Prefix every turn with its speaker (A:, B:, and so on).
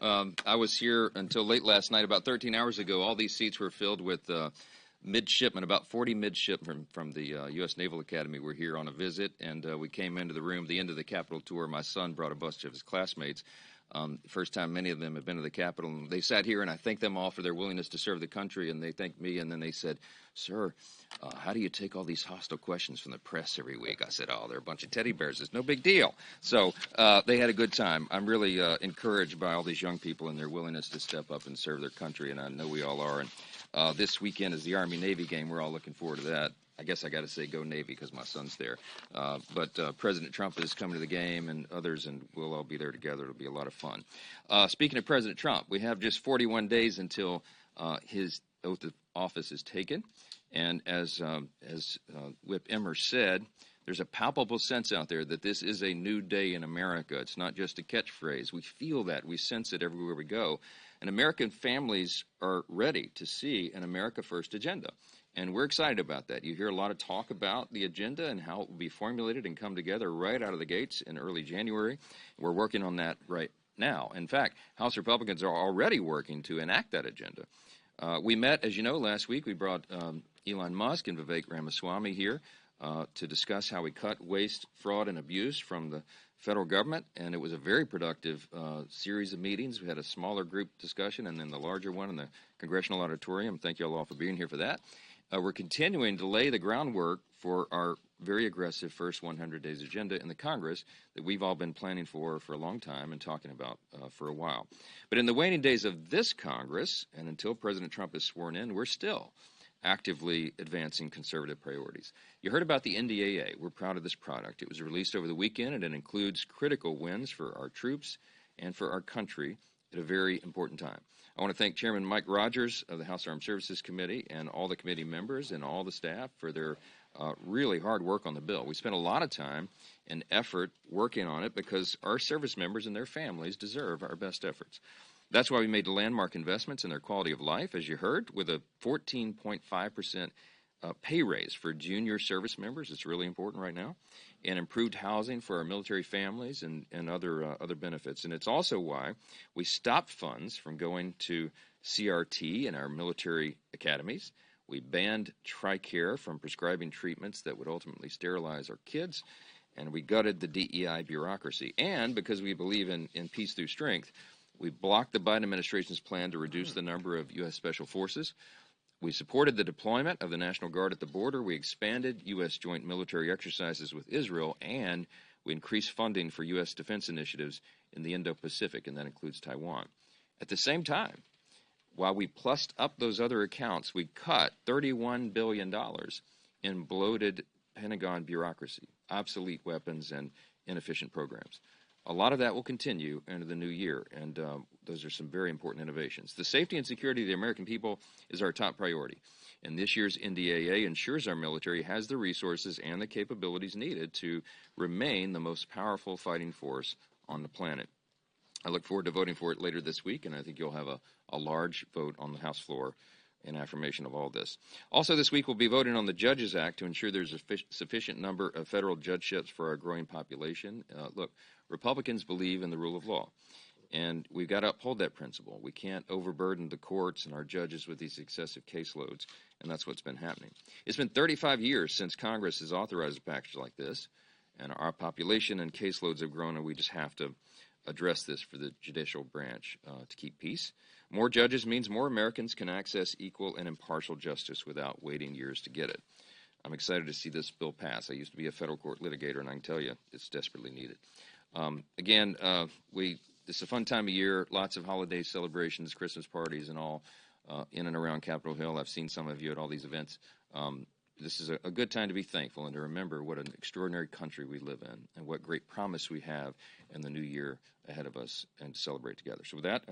A: I was here until late last night. About 13 hours ago, all these seats were filled with midshipmen. About 40 midshipmen from the U.S. Naval Academy were here on a visit, and we came into the room. The end of the Capitol tour, my son brought a bunch of his classmates. First time many of them have been to the Capitol. And they sat here, and I thanked them all for their willingness to serve the country, and they thanked me, and then they said, "Sir, how do you take all these hostile questions from the press every week?" I said, "Oh, they're a bunch of teddy bears. It's no big deal." So they had a good time. I'm really encouraged by all these young people and their willingness to step up and serve their country, and I know we all are. And this weekend is the Army-Navy game. We're all looking forward to that. I guess I got to say go Navy because my son's there. But President Trump is coming to the game and others, and we'll all be there together. It'll be a lot of fun. Speaking of President Trump, we have just 41 days until his oath of office is taken. And as Whip Emmer said, there's a palpable sense out there that this is a new day in America. It's not just a catchphrase. We feel that. We sense it everywhere we go. And American families are ready to see an America First agenda. And we're excited about that. You hear a lot of talk about the agenda and how it will be formulated and come together right out of the gates in early January. We're working on that right now. In fact, House Republicans are already working to enact that agenda. We met, as you know, last week. We brought Elon Musk and Vivek Ramaswamy here to discuss how we cut waste, fraud, and abuse from the federal government, and it was a very productive series of meetings. We had a smaller group discussion and then the larger one in the Congressional Auditorium. Thank you all for being here for that. We're continuing to lay the groundwork for our very aggressive first 100 days agenda in the Congress that we've all been planning for a long time and talking about for a while. But in the waning days of this Congress, and until President Trump is sworn in, we're still actively advancing conservative priorities. You heard about the NDAA. We're proud of this product. It was released over the weekend, and it includes critical wins for our troops and for our country at a very important time. I want to thank Chairman Mike Rogers of the House Armed Services Committee and all the committee members and all the staff for their really hard work on the bill. We spent a lot of time and effort working on it because our service members and their families deserve our best efforts. That's why we made landmark investments in their quality of life, as you heard, with a 14.5% pay raise for junior service members. It's really important right now. And improved housing for our military families and other benefits. And it's also why we stopped funds from going to CRT in our military academies. We banned TRICARE from prescribing treatments that would ultimately sterilize our kids. And we gutted the DEI bureaucracy. And because we believe in peace through strength, we blocked the Biden administration's plan to reduce the number of U.S. Special Forces. We supported the deployment of the National Guard at the border. We expanded U.S. joint military exercises with Israel, and we increased funding for U.S. defense initiatives in the Indo-Pacific, and that includes Taiwan. At the same time, while we plussed up those other accounts, we cut $31 billion in bloated Pentagon bureaucracy, obsolete weapons, and inefficient programs. A lot of that will continue into the new year, and those are some very important innovations. The safety and security of the American people is our top priority, and this year's NDAA ensures our military has the resources and the capabilities needed to remain the most powerful fighting force on the planet. I look forward to voting for it later this week, and I think you'll have a large vote on the House floor in affirmation of all this. Also this week, we'll be voting on the Judges Act to ensure there's a sufficient number of federal judgeships for our growing population. Look, Republicans believe in the rule of law, and we've got to uphold that principle. We can't overburden the courts and our judges with these excessive caseloads, and that's what's been happening. It's been 35 years since Congress has authorized a package like this, and our population and caseloads have grown, and we just have to address this for the judicial branch to keep peace. More judges means more Americans can access equal and impartial justice without waiting years to get it. I'm excited to see this bill pass. I used to be a federal court litigator, and I can tell you it's desperately needed. This is a fun time of year, lots of holiday celebrations, Christmas parties, and all in and around Capitol Hill. I've seen some of you at all these events. This is a good time to be thankful and to remember what an extraordinary country we live in and what great promise we have in the new year ahead of us and to celebrate together. So with that, I'll